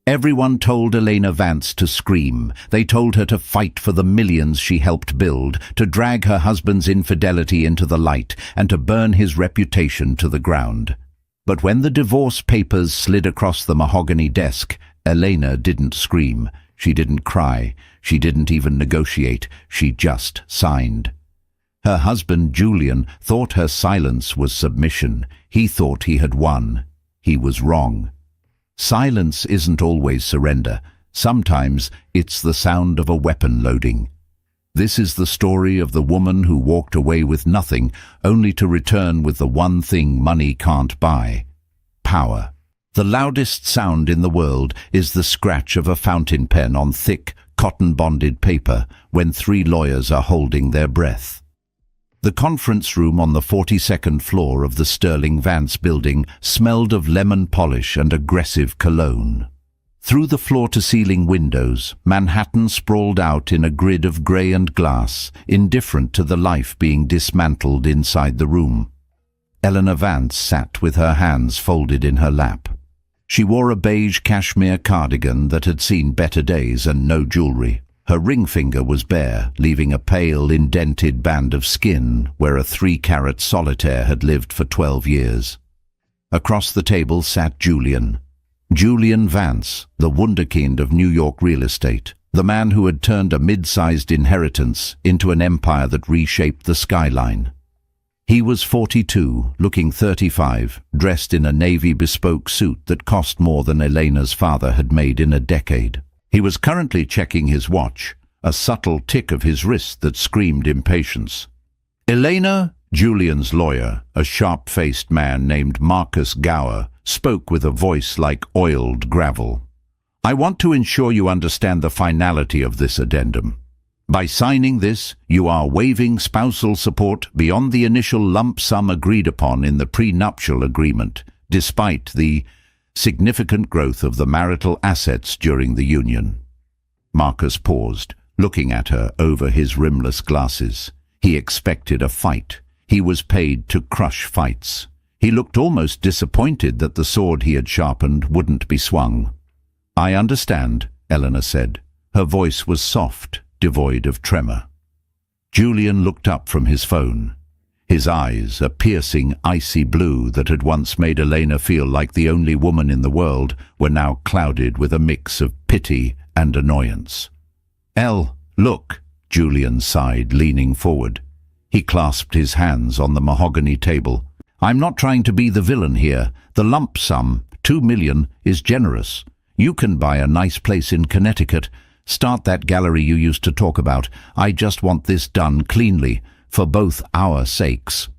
Everyone told Elena Vance to scream. They told her to fight for the millions she helped build, to drag her husband's infidelity into the light, and to burn his reputation to the ground. But when the divorce papers slid across the mahogany desk, Elena didn't scream. She didn't cry. She didn't even negotiate. She just signed. Her husband, Julian, thought her silence was submission. He thought he had won. He was wrong. Silence isn't always surrender. Sometimes it's the sound of a weapon loading. This is the story of the woman who walked away with nothing, only to return with the one thing money can't buy: power. The loudest sound in the world is the scratch of a fountain pen on thick, cotton-bonded paper when 3 lawyers are holding their breath. The conference room on the 42nd floor of the Sterling Vance building smelled of lemon polish and aggressive cologne. Through the floor-to-ceiling windows, Manhattan sprawled out in a grid of grey and glass, indifferent to the life being dismantled inside the room. Eleanor Vance sat with her hands folded in her lap. She wore a beige cashmere cardigan that had seen better days and no jewelry. Her ring finger was bare, leaving a pale, indented band of skin where a 3-carat solitaire had lived for 12 years. Across the table sat Julian. Julian Vance, the wunderkind of New York real estate, the man who had turned a mid-sized inheritance into an empire that reshaped the skyline. He was 42, looking 35, dressed in a navy bespoke suit that cost more than Elena's father had made in a decade. He was currently checking his watch, a subtle tick of his wrist that screamed impatience. Elena, Julian's lawyer, a sharp-faced man named Marcus Gower, spoke with a voice like oiled gravel. I want to ensure you understand the finality of this addendum. By signing this, you are waiving spousal support beyond the initial lump sum agreed upon in the prenuptial agreement, despite the significant growth of the marital assets during the union. Marcus paused, looking at her over his rimless glasses. He expected a fight. He was paid to crush fights. He looked almost disappointed that the sword he had sharpened wouldn't be swung. I understand, Eleanor said. Her voice was soft, devoid of tremor. Julian looked up from his phone. His eyes, a piercing, icy blue that had once made Elena feel like the only woman in the world, were now clouded with a mix of pity and annoyance. Look, Julian sighed, leaning forward. He clasped his hands on the mahogany table. I'm not trying to be the villain here. The lump sum, $2 million, is generous. You can buy a nice place in Connecticut. Start that gallery you used to talk about. I just want this done cleanly, for both our sakes.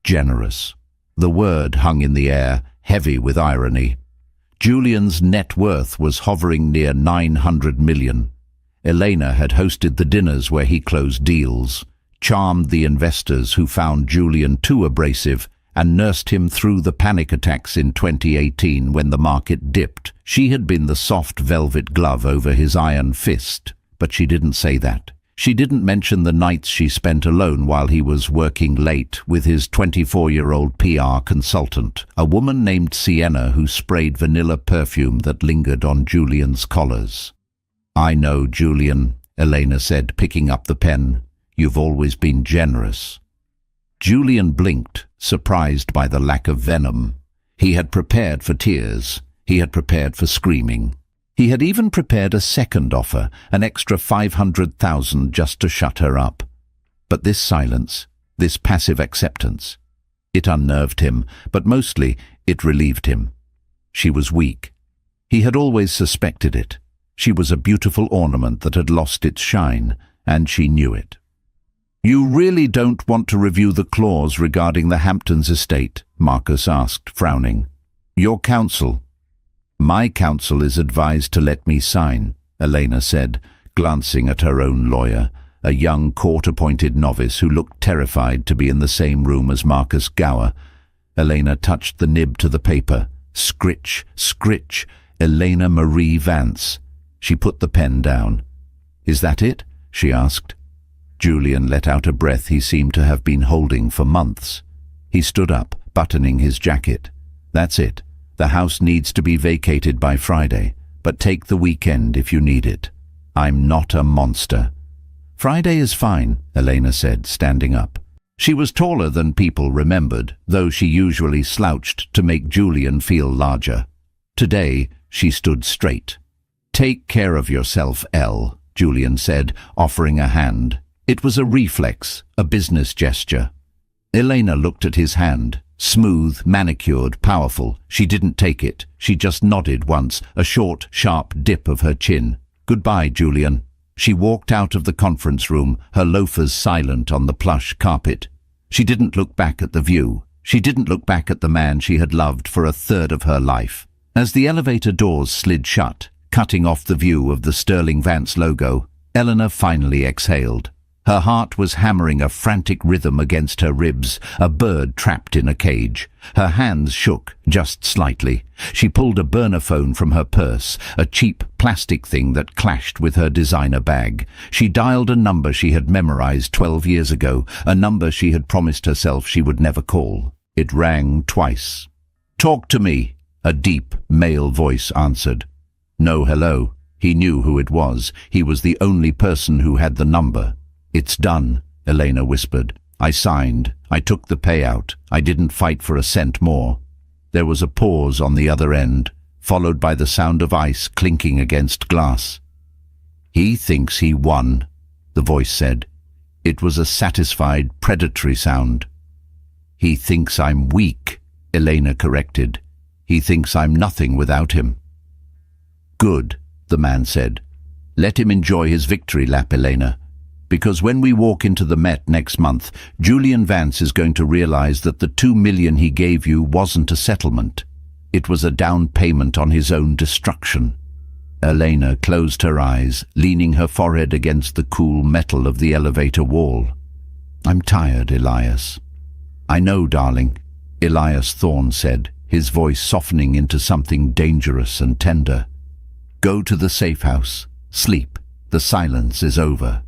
Generous. The word hung in the air, heavy with irony. Julian's net worth was hovering near $900 million. Elena had hosted the dinners where he closed deals, charmed the investors who found Julian too abrasive, and nursed him through the panic attacks in 2018 when the market dipped. She had been the soft velvet glove over his iron fist, but she didn't say that. She didn't mention the nights she spent alone while he was working late with his 24-year-old PR consultant, a woman named Sienna who sprayed vanilla perfume that lingered on Julian's collars. I know, Julian, Elena said, picking up the pen. You've always been generous. Julian blinked, surprised by the lack of venom. He had prepared for tears. He had prepared for screaming. He had even prepared a second offer, an extra $500,000 just to shut her up. But this silence, this passive acceptance, it unnerved him, but mostly it relieved him. She was weak. He had always suspected it. She was a beautiful ornament that had lost its shine, and she knew it. You really don't want to review the clause regarding the Hamptons estate? Marcus asked, frowning. Your counsel. My counsel is advised to let me sign, Elena said, glancing at her own lawyer, a young court-appointed novice who looked terrified to be in the same room as Marcus Gower. Elena touched the nib to the paper. Scritch, scritch, Elena Marie Vance. She put the pen down. Is that it? She asked. Julian let out a breath he seemed to have been holding for months. He stood up, buttoning his jacket. That's it. The house needs to be vacated by Friday. but take the weekend if you need it. I'm not a monster." "Friday is fine," Elena said, standing up. She was taller than people remembered, though she usually slouched to make Julian feel larger. Today, she stood straight. "Take care of yourself, Elle," Julian said, offering a hand. It was a reflex, a business gesture. Elena looked at his hand. Smooth, manicured, powerful. She didn't take it. She just nodded once, a short, sharp dip of her chin. "Goodbye, Julian." She walked out of the conference room, her loafers silent on the plush carpet. She didn't look back at the view. She didn't look back at the man she had loved for a third of her life. As the elevator doors slid shut, cutting off the view of the Sterling Vance logo, Eleanor finally exhaled. Her heart was hammering a frantic rhythm against her ribs, a bird trapped in a cage. Her hands shook, just slightly. She pulled a burner phone from her purse, a cheap plastic thing that clashed with her designer bag. She dialed a number she had memorized 12 years ago, a number she had promised herself she would never call. It rang twice. "Talk to me," a deep, male voice answered. No hello. He knew who it was. He was the only person who had the number. "It's done," Elena whispered. "I signed. I took the payout. I didn't fight for a cent more." There was a pause on the other end, followed by the sound of ice clinking against glass. "He thinks he won," the voice said. It was a satisfied, predatory sound. "He thinks I'm weak," Elena corrected. "He thinks I'm nothing without him." "Good," the man said. "Let him enjoy his victory lap, Elena. Because when we walk into the Met next month, Julian Vance is going to realize that the $2 million he gave you wasn't a settlement. It was a down payment on his own destruction." Elena closed her eyes, leaning her forehead against the cool metal of the elevator wall. "I'm tired, Elias." "I know, darling," Elias Thorne said, his voice softening into something dangerous and tender. "Go to the safe house. Sleep. The silence is over.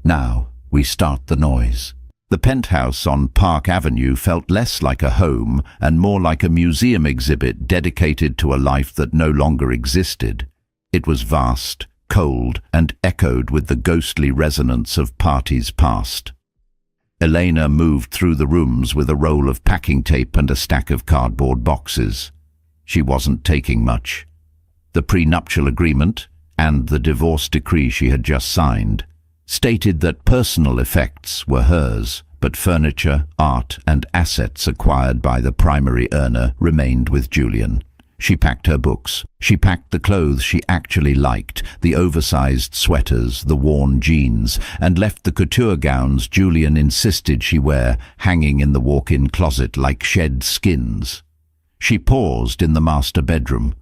Now we start the noise." The penthouse on Park Avenue felt less like a home and more like a museum exhibit dedicated to a life that no longer existed. It was vast, cold, and echoed with the ghostly resonance of parties past. Elena moved through the rooms with a roll of packing tape and a stack of cardboard boxes. She wasn't taking much. The prenuptial agreement, and the divorce decree she had just signed, stated that personal effects were hers, but furniture, art, and assets acquired by the primary earner remained with Julian. She packed her books. She packed the clothes she actually liked, the oversized sweaters, the worn jeans, and left the couture gowns Julian insisted she wear hanging in the walk-in closet like shed skins. She paused in the master bedroom.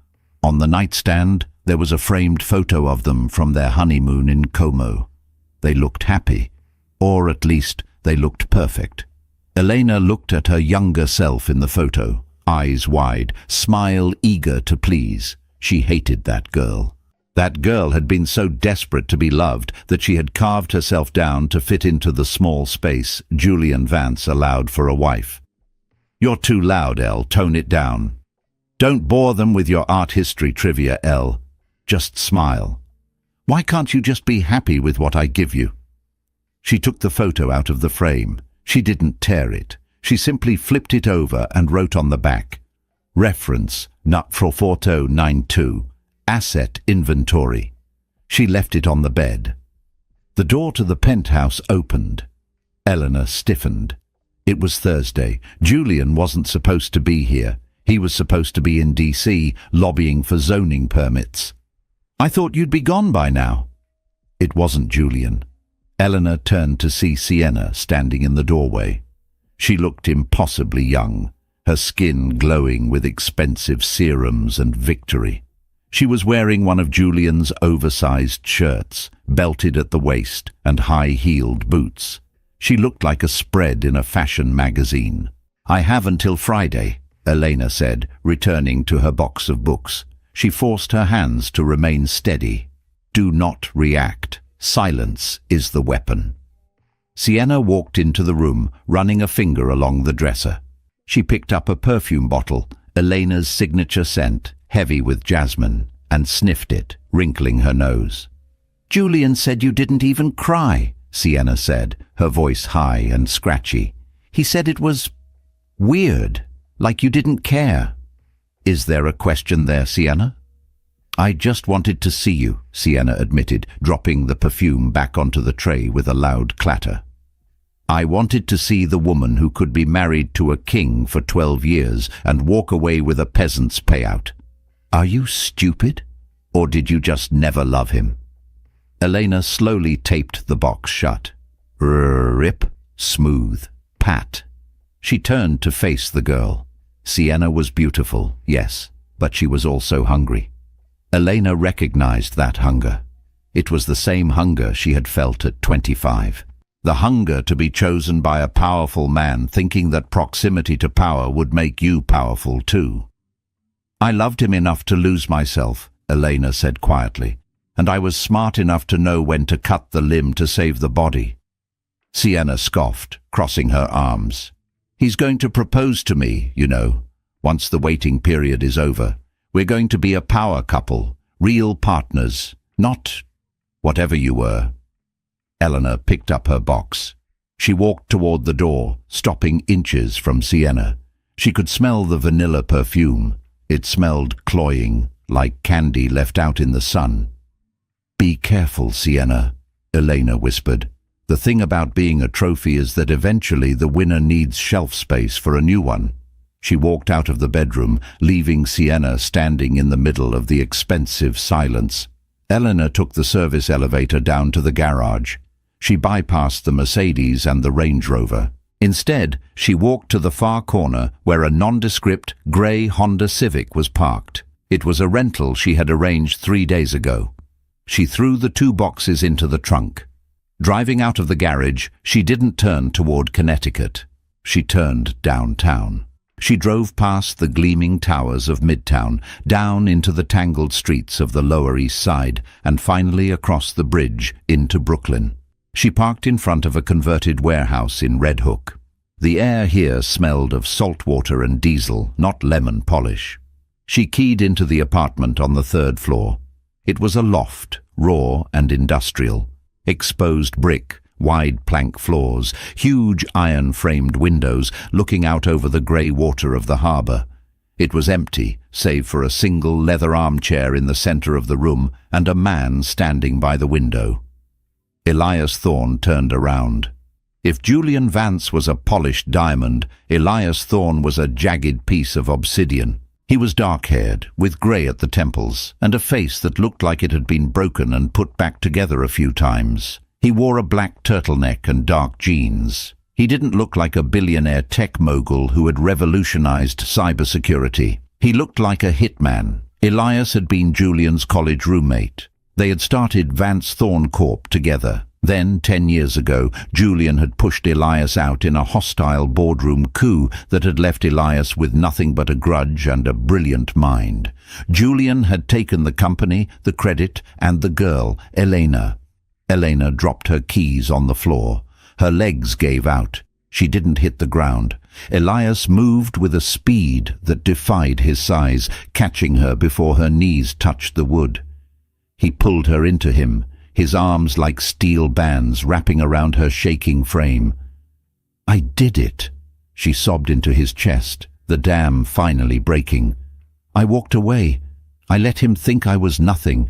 On the nightstand, there was a framed photo of them from their honeymoon in Como. They looked happy, or at least they looked perfect. Elena looked at her younger self in the photo, eyes wide, smile eager to please. She hated that girl. That girl had been so desperate to be loved that she had carved herself down to fit into the small space Julian Vance allowed for a wife. "You're too loud, Elle. Tone it down." "Don't bore them with your art history trivia, Elle. Just smile. Why can't you just be happy with what I give you?" She took the photo out of the frame. She didn't tear it. She simply flipped it over and wrote on the back, "Reference, not for photo 92, asset inventory." She left it on the bed. The door to the penthouse opened. Eleanor stiffened. It was Thursday. Julian wasn't supposed to be here. He was supposed to be in D.C. lobbying for zoning permits. "I thought you'd be gone by now." It wasn't Julian. Eleanor turned to see Sienna standing in the doorway. She looked impossibly young, her skin glowing with expensive serums and victory. She was wearing one of Julian's oversized shirts, belted at the waist, and high-heeled boots. She looked like a spread in a fashion magazine. "I have until Friday," Elena said, returning to her box of books. She forced her hands to remain steady. "Do not react. Silence is the weapon." Sienna walked into the room, running a finger along the dresser. She picked up a perfume bottle, Elena's signature scent, heavy with jasmine. and sniffed it, wrinkling her nose. "Julian said you didn't even cry," Sienna said, her voice high and scratchy. "He said it was weird, like you didn't care." "Is there a question there, Sienna?" "I just wanted to see you," Sienna admitted, dropping the perfume back onto the tray with a loud clatter. "I wanted to see the woman who could be married to a king for 12 years and walk away with a peasant's payout. Are you stupid? Or did you just never love him?" Elena slowly taped the box shut. Rip, smooth, pat. She turned to face the girl. Sienna was beautiful, yes, but she was also hungry. Elena recognized that hunger. It was the same hunger she had felt at 25. The hunger to be chosen by a powerful man, thinking that proximity to power would make you powerful too. "I loved him enough to lose myself," Elena said quietly, "and I was smart enough to know when to cut the limb to save the body." Sienna scoffed, crossing her arms. "He's going to propose to me, you know, once the waiting period is over. We're going to be a power couple, real partners, not whatever you were." Eleanor picked up her box. She walked toward the door, stopping inches from Sienna. She could smell the vanilla perfume. It smelled cloying, like candy left out in the sun. "Be careful, Sienna," Elena whispered. "The thing about being a trophy is that eventually the winner needs shelf space for a new one." She walked out of the bedroom, leaving Sienna standing in the middle of the expensive silence. Eleanor took the service elevator down to the garage. She bypassed the Mercedes and the Range Rover. Instead, she walked to the far corner where a nondescript grey Honda Civic was parked. It was a rental she had arranged 3 days ago. She threw the 2 boxes into the trunk. Driving out of the garage, she didn't turn toward Connecticut. She turned downtown. She drove past the gleaming towers of Midtown, down into the tangled streets of the Lower East Side, and finally across the bridge into Brooklyn. She parked in front of a converted warehouse in Red Hook. The air here smelled of salt water and diesel, not lemon polish. She keyed into the apartment on the 3rd floor. It was a loft, raw and industrial. Exposed brick, wide plank floors, huge iron-framed windows looking out over the grey water of the harbour. It was empty, save for a single leather armchair in the centre of the room and a man standing by the window. Elias Thorne turned around. If Julian Vance was a polished diamond, Elias Thorne was a jagged piece of obsidian. He was dark-haired, with grey at the temples, and a face that looked like it had been broken and put back together a few times. He wore a black turtleneck and dark jeans. He didn't look like a billionaire tech mogul who had revolutionized cybersecurity. He looked like a hitman. Elias had been Julian's college roommate. They had started Vance Thorne Corp together. Then, 10 years ago, Julian had pushed Elias out in a hostile boardroom coup that had left Elias with nothing but a grudge and a brilliant mind. Julian had taken the company, the credit, and the girl, Elena. Elena dropped her keys on the floor. Her legs gave out. She didn't hit the ground. Elias moved with a speed that defied his size, catching her before her knees touched the wood. He pulled her into him, his arms like steel bands wrapping around her shaking frame. "I did it," she sobbed into his chest, the dam finally breaking. "I walked away. I let him think I was nothing."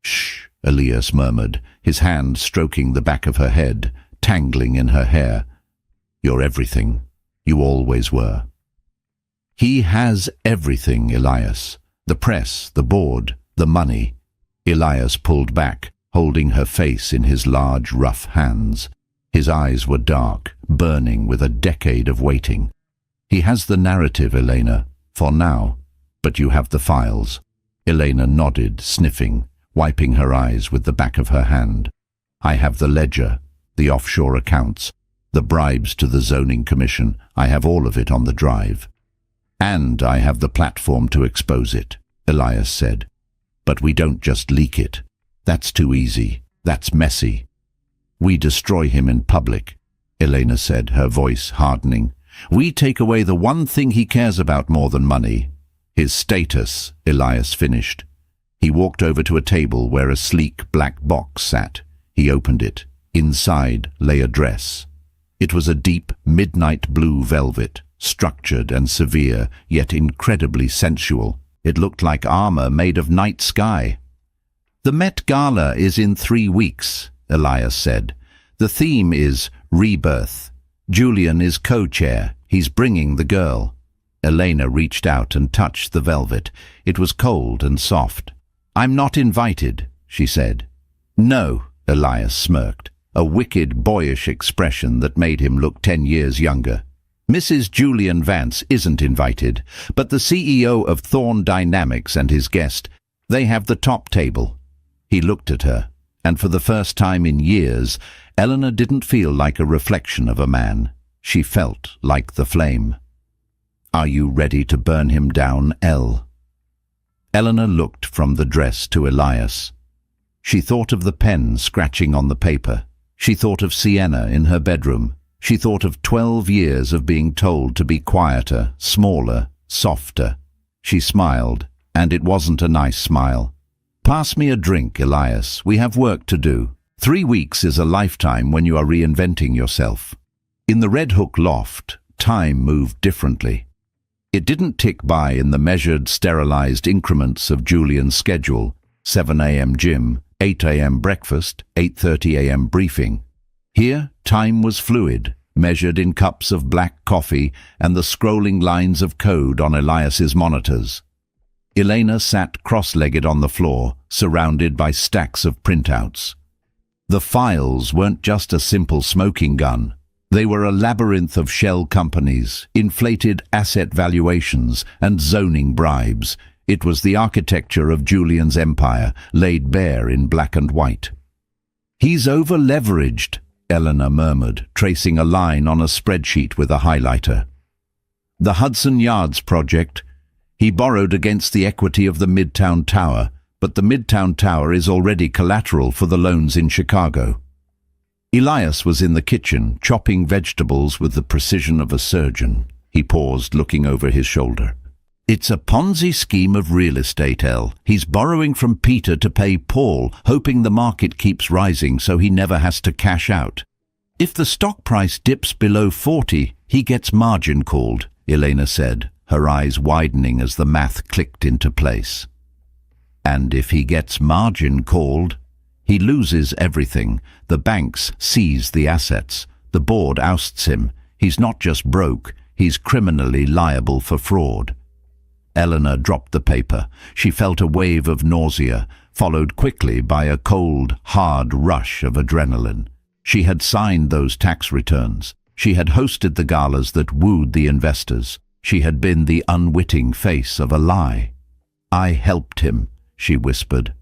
"Shh," Elias murmured, his hand stroking the back of her head, tangling in her hair. "You're everything. You always were." "He has everything, Elias. The press, the board, the money." Elias pulled back, holding her face in his large, rough hands. His eyes were dark, burning with a decade of waiting. "He has the narrative, Elena, for now, but you have the files." Elena nodded, sniffing, wiping her eyes with the back of her hand. "I have the ledger, the offshore accounts, the bribes to the zoning commission. I have all of it on the drive. And I have the platform to expose it," Elias said. "But we don't just leak it. That's too easy. That's messy. We destroy him in public," Elena said, her voice hardening. "We take away the one thing he cares about more than money. His status," Elias finished. He walked over to a table where a sleek black box sat. He opened it. Inside lay a dress. It was a deep midnight blue velvet, structured and severe, yet incredibly sensual. It looked like armor made of night sky. "The Met Gala is in 3 weeks," Elias said. "The theme is rebirth. Julian is co-chair. He's bringing the girl." Elena reached out and touched the velvet. It was cold and soft. "I'm not invited," she said. "No," Elias smirked, a wicked, boyish expression that made him look 10 years younger. "Mrs. Julian Vance isn't invited, but the CEO of Thorn Dynamics and his guest, they have the top table." He looked at her, and for the first time in years, Eleanor didn't feel like a reflection of a man. She felt like the flame. "Are you ready to burn him down, Elle?" Eleanor looked from the dress to Elias. She thought of the pen scratching on the paper. She thought of Sienna in her bedroom. She thought of 12 years of being told to be quieter, smaller, softer. She smiled, and it wasn't a nice smile. "Pass me a drink, Elias. We have work to do. 3 weeks is a lifetime when you are reinventing yourself." In the Red Hook loft, time moved differently. It didn't tick by in the measured, sterilized increments of Julian's schedule: 7 a.m. gym, 8 a.m. breakfast, 8:30 a.m. briefing. Here, time was fluid, measured in cups of black coffee and the scrolling lines of code on Elias's monitors. Elena sat cross-legged on the floor, surrounded by stacks of printouts. The files weren't just a simple smoking gun. They were a labyrinth of shell companies, inflated asset valuations, and zoning bribes. It was the architecture of Julian's empire, laid bare in black and white. "He's over-leveraged," Eleanor murmured, tracing a line on a spreadsheet with a highlighter. "The Hudson Yards project. He borrowed against the equity of the Midtown Tower, but the Midtown Tower is already collateral for the loans in Chicago." Elias was in the kitchen, chopping vegetables with the precision of a surgeon. He paused, looking over his shoulder. "It's a Ponzi scheme of real estate, Elle. He's borrowing from Peter to pay Paul, hoping the market keeps rising so he never has to cash out. If the stock price dips below 40, he gets margin called," Elena said, her eyes widening as the math clicked into place. "And if he gets margin called, he loses everything. The banks seize the assets. The board ousts him. He's not just broke, he's criminally liable for fraud." Eleanor dropped the paper. She felt a wave of nausea, followed quickly by a cold, hard rush of adrenaline. She had signed those tax returns. She had hosted the galas that wooed the investors. She had been the unwitting face of a lie. "I helped him," she whispered.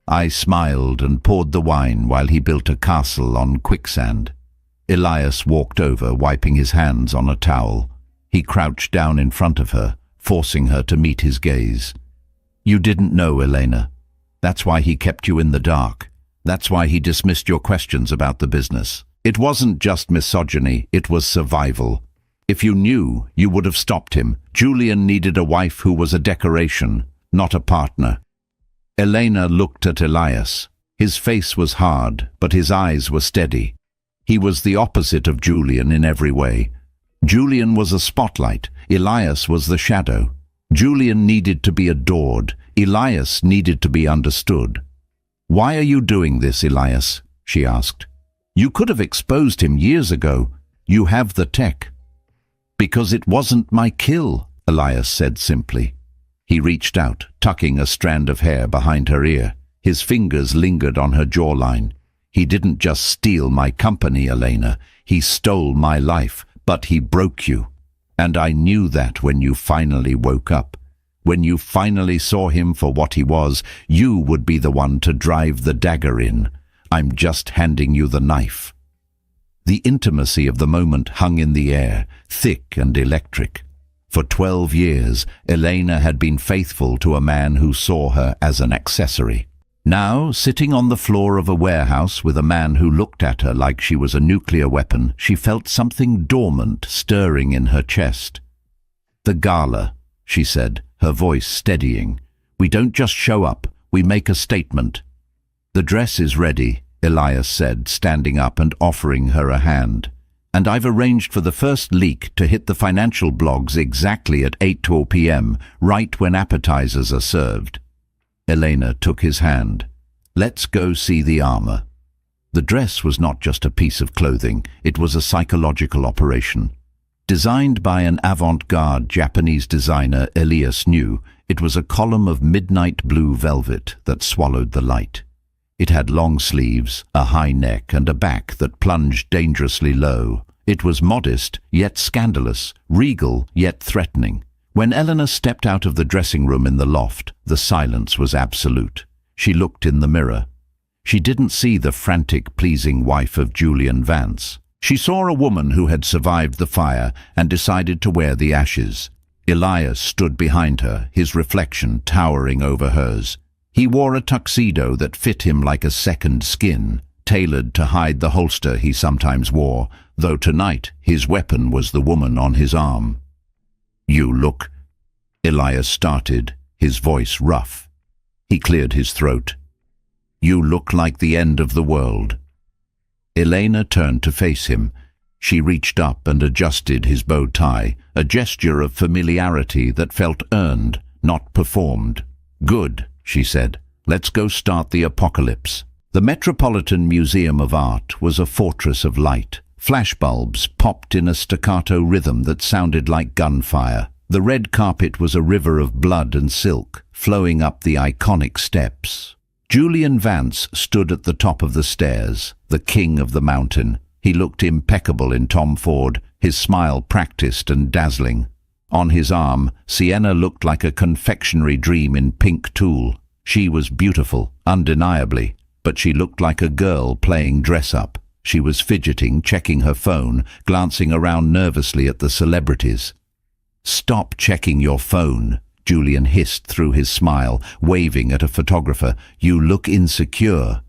"I smiled and poured the wine while he built a castle on quicksand." Elias walked over, wiping his hands on a towel. He crouched down in front of her, forcing her to meet his gaze. "You didn't know, Elena. That's why he kept you in the dark. That's why he dismissed your questions about the business. It wasn't just misogyny, it was survival. If you knew, you would have stopped him. Julian needed a wife who was a decoration, not a partner." Elena looked at Elias. His face was hard, but his eyes were steady. He was the opposite of Julian in every way. Julian was a spotlight. Elias was the shadow. Julian needed to be adored. Elias needed to be understood. "Why are you doing this, Elias?" she asked. "You could have exposed him years ago. You have the tech." "Because it wasn't my kill," Elias said simply. He reached out, tucking a strand of hair behind her ear. His fingers lingered on her jawline. "He didn't just steal my company, Elena. He stole my life, but he broke you. And I knew that when you finally woke up. When you finally saw him for what he was, you would be the one to drive the dagger in. I'm just handing you the knife." The intimacy of the moment hung in the air, thick and electric. For 12 years, Elena had been faithful to a man who saw her as an accessory. Now, sitting on the floor of a warehouse with a man who looked at her like she was a nuclear weapon, she felt something dormant stirring in her chest. "The gala," she said, her voice steadying. "We don't just show up, We make a statement. The dress is ready, Elias said, standing up and offering her a hand. And I've arranged for the first leak to hit the financial blogs exactly at 8:12 p.m., right when appetizers are served. Elena took his hand. Let's go see the armor. The dress was not just a piece of clothing, it was a psychological operation. Designed by an avant-garde Japanese designer Elias knew, it was a column of midnight blue velvet that swallowed the light. It had long sleeves, a high neck, and a back that plunged dangerously low. It was modest, yet scandalous, regal, yet threatening. When Eleanor stepped out of the dressing room in the loft, the silence was absolute. She looked in the mirror. She didn't see the frantic, pleasing wife of Julian Vance. She saw a woman who had survived the fire and decided to wear the ashes. Elias stood behind her, his reflection towering over hers. He wore a tuxedo that fit him like a second skin, tailored to hide the holster he sometimes wore, though tonight his weapon was the woman on his arm. "You look—" Elias started, his voice rough. He cleared his throat. "You look like the end of the world." Elena turned to face him. She reached up and adjusted his bow tie, a gesture of familiarity that felt earned, not performed. "Good," she said. "Let's go start the apocalypse." The Metropolitan Museum of Art was a fortress of light. Flashbulbs popped in a staccato rhythm that sounded like gunfire. The red carpet was a river of blood and silk, flowing up the iconic steps. Julian Vance stood at the top of the stairs, the king of the mountain. He looked impeccable in Tom Ford, his smile practiced and dazzling. On his arm, Sienna looked like a confectionery dream in pink tulle. She was beautiful, undeniably, but she looked like a girl playing dress-up. She was fidgeting, checking her phone, glancing around nervously at the celebrities. "Stop checking your phone," Julian hissed through his smile, waving at a photographer. "You look insecure."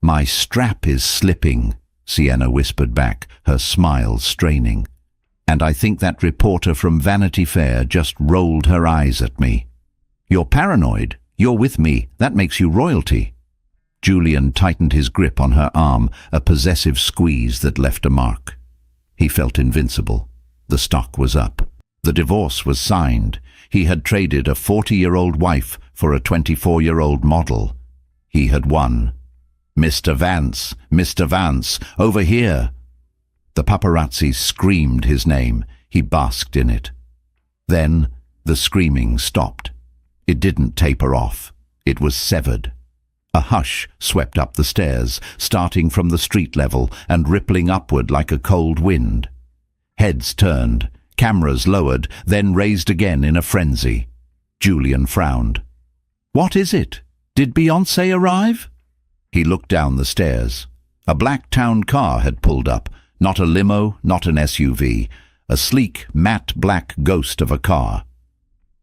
"My strap is slipping," Sienna whispered back, her smile straining. "And I think that reporter from Vanity Fair just rolled her eyes at me." "You're paranoid. You're with me. That makes you royalty." Julian tightened his grip on her arm, a possessive squeeze that left a mark. He felt invincible. The stock was up. The divorce was signed. He had traded a 40-year-old wife for a 24-year-old model. He had won. "Mr. Vance, Mr. Vance, over here!" The paparazzi screamed his name. He basked in it. Then the screaming stopped. It didn't taper off. It was severed. A hush swept up the stairs, starting from the street level and rippling upward like a cold wind. Heads turned, cameras lowered, then raised again in a frenzy. Julian frowned. "What is it? Did Beyoncé arrive?" He looked down the stairs. A black town car had pulled up, not a limo, not an SUV, a sleek, matte black ghost of a car.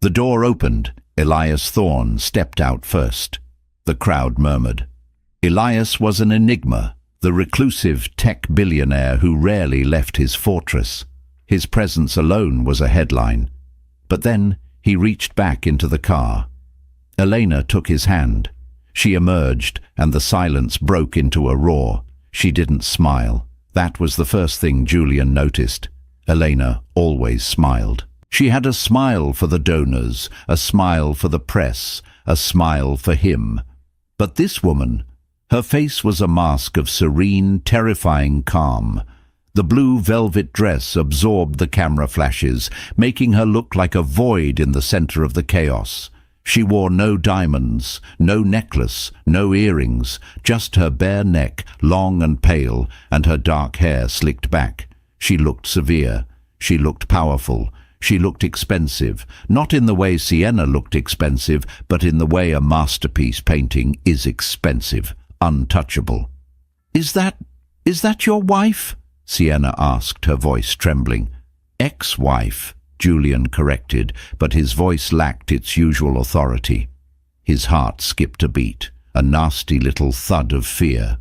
The door opened. Elias Thorne stepped out first. The crowd murmured. Elias was an enigma, the reclusive tech billionaire who rarely left his fortress. His presence alone was a headline. But then he reached back into the car. Elena took his hand. She emerged, and the silence broke into a roar. She didn't smile. That was the first thing Julian noticed. Elena always smiled. She had a smile for the donors, a smile for the press, a smile for him. But this woman, her face was a mask of serene, terrifying calm. The blue velvet dress absorbed the camera flashes, making her look like a void in the center of the chaos. She wore no diamonds, no necklace, no earrings, just her bare neck, long and pale, and her dark hair slicked back. She looked severe. She looked powerful. She looked expensive, not in the way Sienna looked expensive, but in the way a masterpiece painting is expensive, untouchable. Is that your wife?" Sienna asked, her voice trembling. "Ex-wife," Julian corrected, but his voice lacked its usual authority. His heart skipped a beat, a nasty little thud of fear.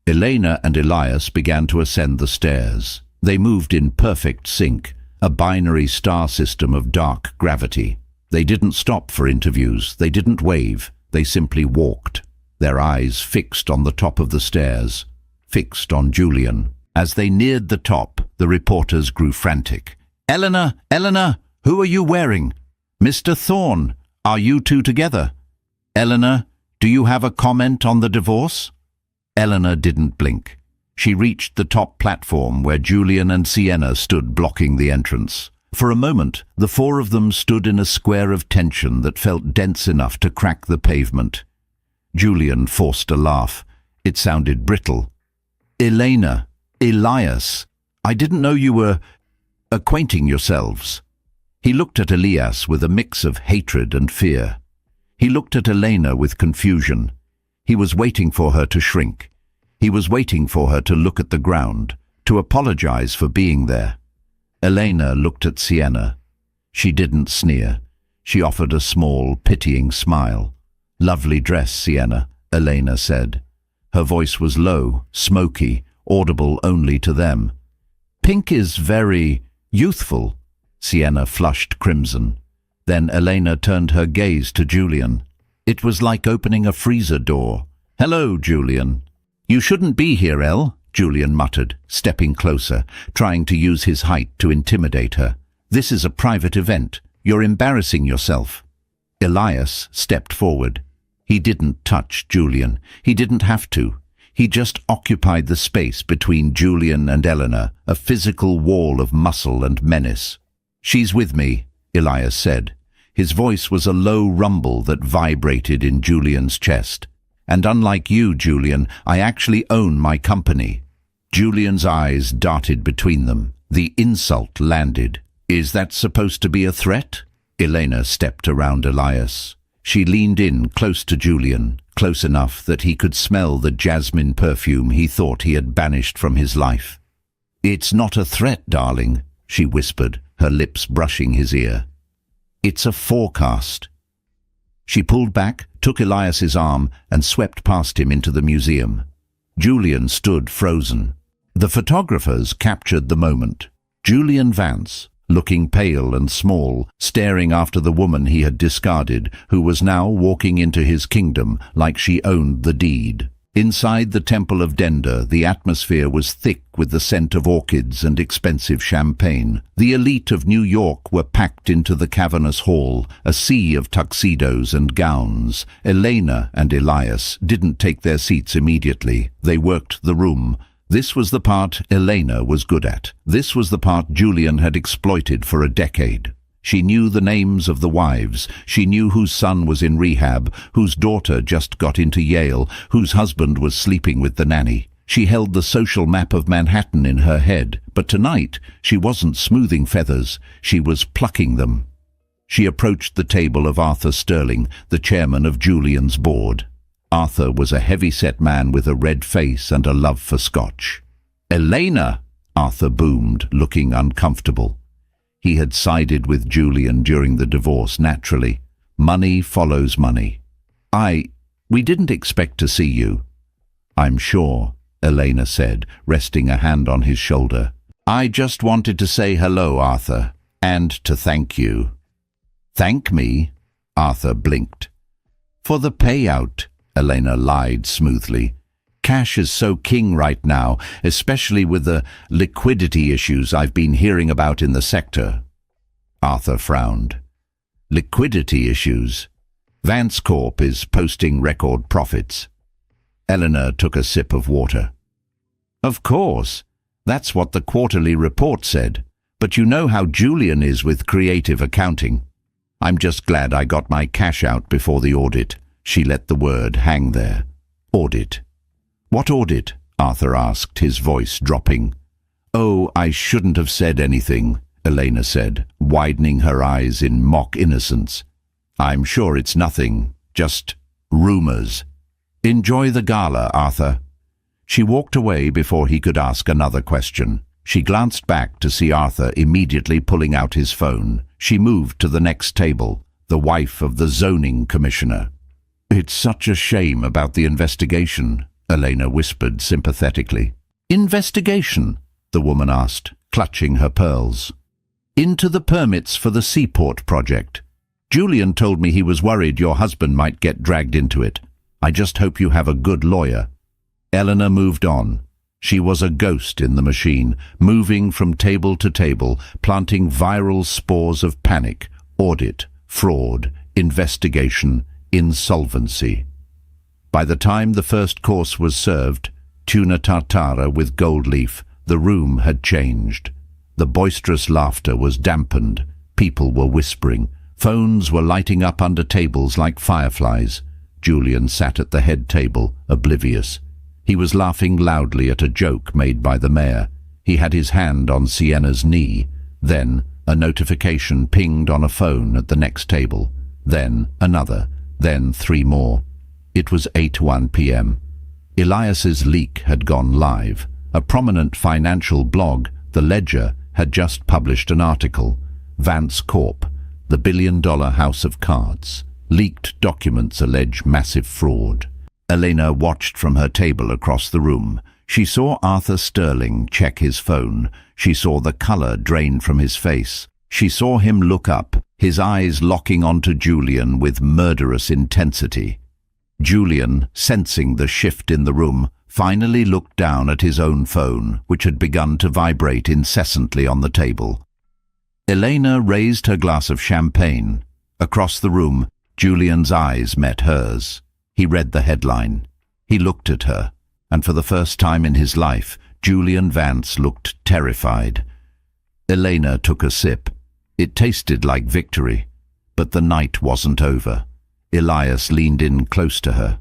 Elena and Elias began to ascend the stairs. They moved in perfect sync, a binary star system of dark gravity. They didn't stop for interviews. They didn't wave. They simply walked, their eyes fixed on the top of the stairs, fixed on Julian. As they neared the top, the reporters grew frantic. "Eleanor! Eleanor! Who are you wearing? Mr. Thorne, are you two together? Eleanor, do you have a comment on the divorce?" Eleanor didn't blink. She reached the top platform where Julian and Sienna stood blocking the entrance. For a moment, the four of them stood in a square of tension that felt dense enough to crack the pavement. Julian forced a laugh. It sounded brittle. "Elena, Elias, I didn't know you were acquainting yourselves." He looked at Elias with a mix of hatred and fear. He looked at Elena with confusion. He was waiting for her to shrink. He was waiting for her to look at the ground, to apologize for being there. Elena looked at Sienna. She didn't sneer. She offered a small, pitying smile. "Lovely dress, Sienna," Elena said. Her voice was low, smoky, audible only to them. "Pink is very youthful." Sienna flushed crimson. Then Elena turned her gaze to Julian. It was like opening a freezer door. "Hello, Julian." "You shouldn't be here, Elle," Julian muttered, stepping closer, trying to use his height to intimidate her. "This is a private event. You're embarrassing yourself." Elias stepped forward. He didn't touch Julian. He didn't have to. He just occupied the space between Julian and Eleanor, a physical wall of muscle and menace. "She's with me," Elias said. His voice was a low rumble that vibrated in Julian's chest. "And unlike you, Julian, I actually own my company." Julian's eyes darted between them. The insult landed. "Is that supposed to be a threat?" Elena stepped around Elias. She leaned in close to Julian, close enough that he could smell the jasmine perfume he thought he had banished from his life. "It's not a threat, darling," she whispered, her lips brushing his ear. "It's a forecast." She pulled back, took Elias's arm, and swept past him into the museum. Julian stood frozen. The photographers captured the moment. Julian Vance, looking pale and small, staring after the woman he had discarded, who was now walking into his kingdom like she owned the deed. Inside the Temple of Denda, the atmosphere was thick with the scent of orchids and expensive champagne. The elite of New York were packed into the cavernous hall, a sea of tuxedos and gowns. Elena and Elias didn't take their seats immediately. They worked the room. This was the part Elena was good at. This was the part Julian had exploited for a decade. She knew the names of the wives. She knew whose son was in rehab, whose daughter just got into Yale, whose husband was sleeping with the nanny. She held the social map of Manhattan in her head, but tonight she wasn't smoothing feathers. She was plucking them. She approached the table of Arthur Sterling, the chairman of Julian's board. Arthur was a heavy-set man with a red face and a love for scotch. "Elena!" Arthur boomed, looking uncomfortable. He had sided with Julian during the divorce naturally. Money follows money. We didn't expect to see you." "I'm sure," Elena said, resting a hand on his shoulder. "I just wanted to say hello, Arthur, and to thank you." "Thank me?" Arthur blinked. "For the payout," Elena lied smoothly. "Cash is so king right now, especially with the liquidity issues I've been hearing about in the sector." Arthur frowned. "Liquidity issues? Vance Corp is posting record profits." Eleanor took a sip of water. "Of course. That's what the quarterly report said. But you know how Julian is with creative accounting. I'm just glad I got my cash out before the audit." She let the word hang there. "Audit. What audit?" Arthur asked, his voice dropping. "Oh, I shouldn't have said anything," Elena said, widening her eyes in mock innocence. "I'm sure it's nothing, just rumors. Enjoy the gala, Arthur." She walked away before he could ask another question. She glanced back to see Arthur immediately pulling out his phone. She moved to the next table, the wife of the zoning commissioner. "It's such a shame about the investigation," Elena whispered sympathetically. "Investigation?" the woman asked, clutching her pearls. "Into the permits for the seaport project." Julian told me he was worried your husband might get dragged into it. I just hope you have a good lawyer." Eleanor moved on. She was a ghost in the machine, moving from table to table, planting viral spores of panic, audit, fraud, investigation, insolvency. By the time the first course was served, tuna tartare with gold leaf, the room had changed. The boisterous laughter was dampened. People were whispering. Phones were lighting up under tables like fireflies. Julian sat at the head table, oblivious. He was laughing loudly at a joke made by the mayor. He had his hand on Sienna's knee. Then a notification pinged on a phone at the next table. Then another. Then 3 more. It was 8:01 p.m. Elias's leak had gone live. A prominent financial blog, The Ledger, had just published an article. Vance Corp, the billion-dollar house of cards. Leaked documents allege massive fraud. Elena watched from her table across the room. She saw Arthur Sterling check his phone. She saw the color drain from his face. She saw him look up, his eyes locking onto Julian with murderous intensity. Julian, sensing the shift in the room, finally looked down at his own phone, which had begun to vibrate incessantly on the table. Elena raised her glass of champagne. Across the room, Julian's eyes met hers. He read the headline. He looked at her, and for the first time in his life, Julian Vance looked terrified. Elena took a sip. It tasted like victory, but the night wasn't over. Elias leaned in close to her.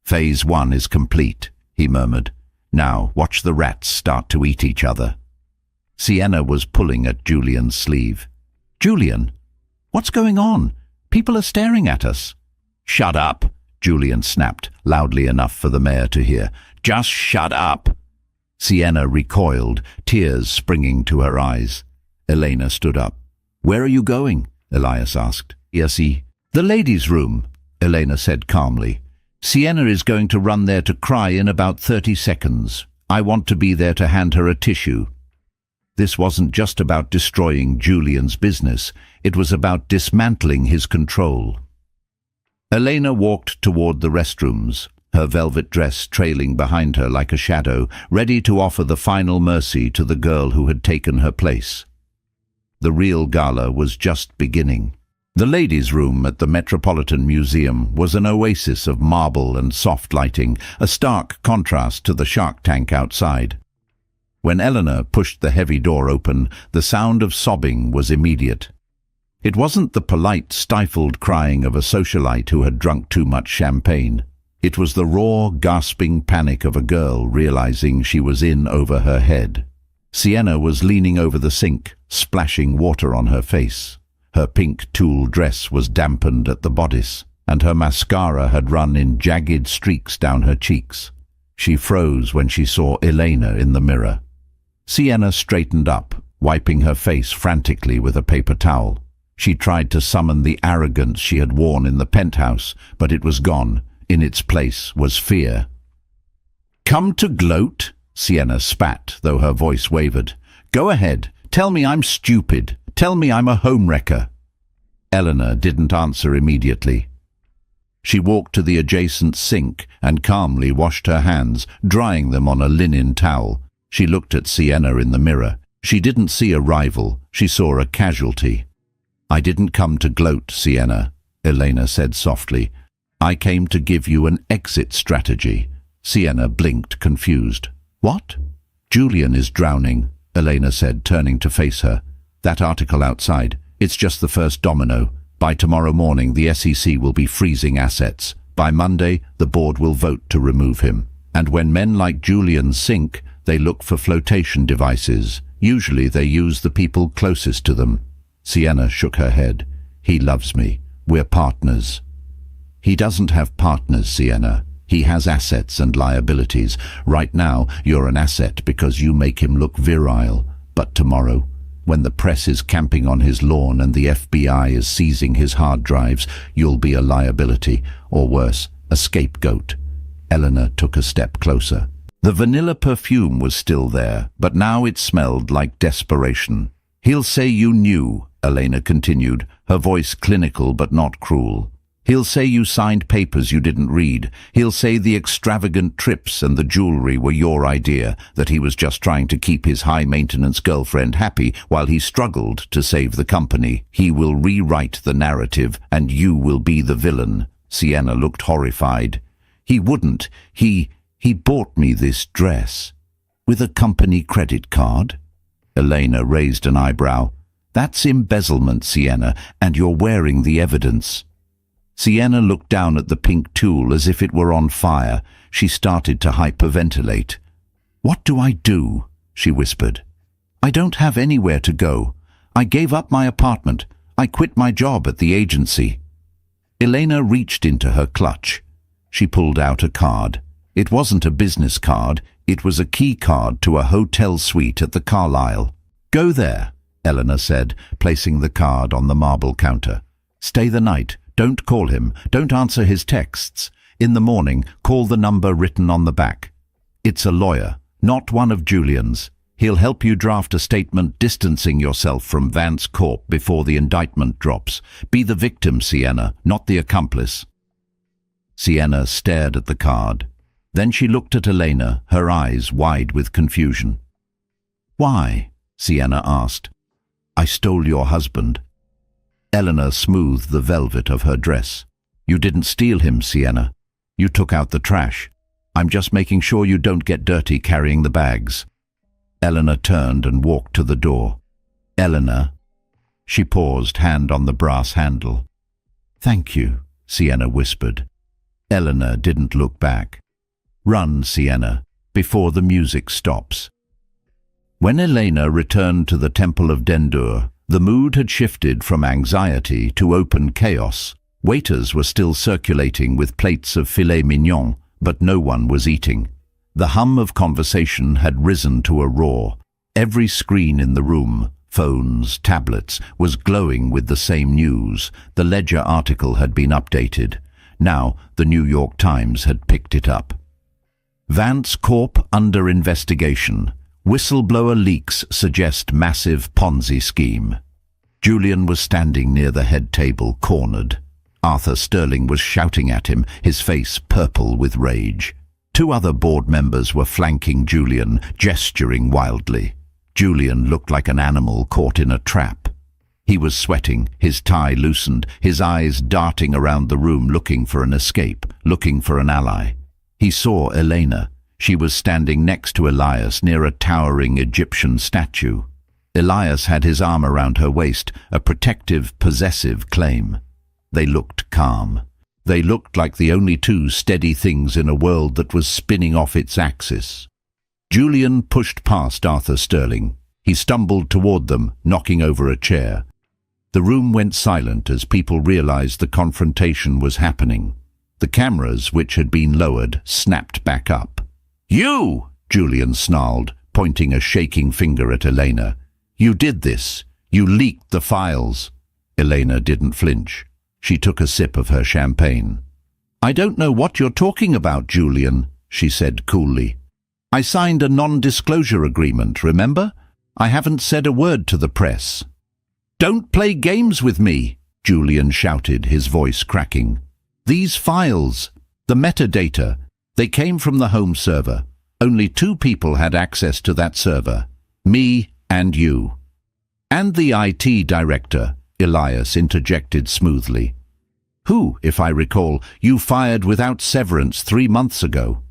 "Phase 1 is complete," he murmured. "Now watch the rats start to eat each other." Sienna was pulling at Julian's sleeve. "Julian, what's going on? People are staring at us." "Shut up," Julian snapped, loudly enough for the mayor to hear. "Just shut up." Sienna recoiled, tears springing to her eyes. Elena stood up. "Where are you going?" Elias asked. "The ladies' room," Elena said calmly. "Sienna is going to run there to cry in about 30 seconds. I want to be there to hand her a tissue." This wasn't just about destroying Julian's business. It was about dismantling his control. Elena walked toward the restrooms, her velvet dress trailing behind her like a shadow, ready to offer the final mercy to the girl who had taken her place. The real gala was just beginning. The ladies' room at the Metropolitan Museum was an oasis of marble and soft lighting, a stark contrast to the shark tank outside. When Eleanor pushed the heavy door open, the sound of sobbing was immediate. It wasn't the polite, stifled crying of a socialite who had drunk too much champagne. It was the raw, gasping panic of a girl realizing she was in over her head. Sienna was leaning over the sink, splashing water on her face. Her pink tulle dress was dampened at the bodice, and her mascara had run in jagged streaks down her cheeks. She froze when she saw Elena in the mirror. Sienna straightened up, wiping her face frantically with a paper towel. She tried to summon the arrogance she had worn in the penthouse, but it was gone. In its place was fear. "Come to gloat?" Sienna spat, though her voice wavered. "Go ahead. Tell me I'm stupid. Tell me I'm a homewrecker." Eleanor didn't answer immediately. She walked to the adjacent sink and calmly washed her hands, drying them on a linen towel. She looked at Sienna in the mirror. She didn't see a rival. She saw a casualty. "I didn't come to gloat, Sienna," Elena said softly. "I came to give you an exit strategy." Sienna blinked, confused. "What?" "Julian is drowning," Elena said, turning to face her. "That article outside, it's just the first domino. By tomorrow morning, the SEC will be freezing assets. By Monday, the board will vote to remove him. And when men like Julian sink, they look for flotation devices. Usually they use the people closest to them." Sienna shook her head. "He loves me. We're partners." "He doesn't have partners, Sienna. He has assets and liabilities. Right now, you're an asset because you make him look virile. But tomorrow, when the press is camping on his lawn and the FBI is seizing his hard drives, you'll be a liability, or worse, a scapegoat." Eleanor took a step closer. The vanilla perfume was still there, but now it smelled like desperation. "He'll say you knew," Elena continued, her voice clinical but not cruel. He'll say you signed papers you didn't read. He'll say the extravagant trips and the jewelry were your idea, that he was just trying to keep his high-maintenance girlfriend happy while he struggled to save the company. He will rewrite the narrative, and you will be the villain. Sienna looked horrified. He wouldn't. He bought me this dress. With a company credit card? Elena raised an eyebrow. That's embezzlement, Sienna, and you're wearing the evidence. Sienna looked down at the pink tulle as if it were on fire. She started to hyperventilate. What do I do? She whispered. I don't have anywhere to go. I gave up my apartment. I quit my job at the agency. Elena reached into her clutch. She pulled out a card. It wasn't a business card. It was a key card to a hotel suite at the Carlisle. Go there, Eleanor said, placing the card on the marble counter. Stay the night. Don't call him. Don't answer his texts. In the morning, call the number written on the back. It's a lawyer, not one of Julian's. He'll help you draft a statement distancing yourself from Vance Corp before the indictment drops. Be the victim, Sienna, not the accomplice. Sienna stared at the card. Then she looked at Elena, her eyes wide with confusion. Why? Sienna asked. I stole your husband. Eleanor smoothed the velvet of her dress. You didn't steal him, Sienna. You took out the trash. I'm just making sure you don't get dirty carrying the bags. Eleanor turned and walked to the door. Eleanor. She paused, hand on the brass handle. Thank you, Sienna whispered. Eleanor didn't look back. Run, Sienna, before the music stops. When Elena returned to the Temple of Dendur, the mood had shifted from anxiety to open chaos. Waiters were still circulating with plates of filet mignon, but no one was eating. The hum of conversation had risen to a roar. Every screen in the room, phones, tablets, was glowing with the same news. The Ledger article had been updated. Now the New York Times had picked it up. Vance Corp under investigation. Whistleblower leaks suggest massive Ponzi scheme. Julian was standing near the head table, cornered. Arthur Sterling was shouting at him, his face purple with rage. Two other board members were flanking Julian, gesturing wildly. Julian looked like an animal caught in a trap. He was sweating, his tie loosened, his eyes darting around the room looking for an escape, looking for an ally. He saw Elena. She was standing next to Elias near a towering Egyptian statue. Elias had his arm around her waist, a protective, possessive claim. They looked calm. They looked like the only two steady things in a world that was spinning off its axis. Julian pushed past Arthur Sterling. He stumbled toward them, knocking over a chair. The room went silent as people realized the confrontation was happening. The cameras, which had been lowered, snapped back up. You! Julian snarled, pointing a shaking finger at Elena. You did this. You leaked the files. Elena didn't flinch. She took a sip of her champagne. I don't know what you're talking about, Julian, she said coolly. I signed a non-disclosure agreement, remember? I haven't said a word to the press. Don't play games with me, Julian shouted, his voice cracking. These files, the metadata, they came from the home server. Only two people had access to that server, me and you. And the IT director, Elias interjected smoothly. Who, if I recall, you fired without severance 3 months ago.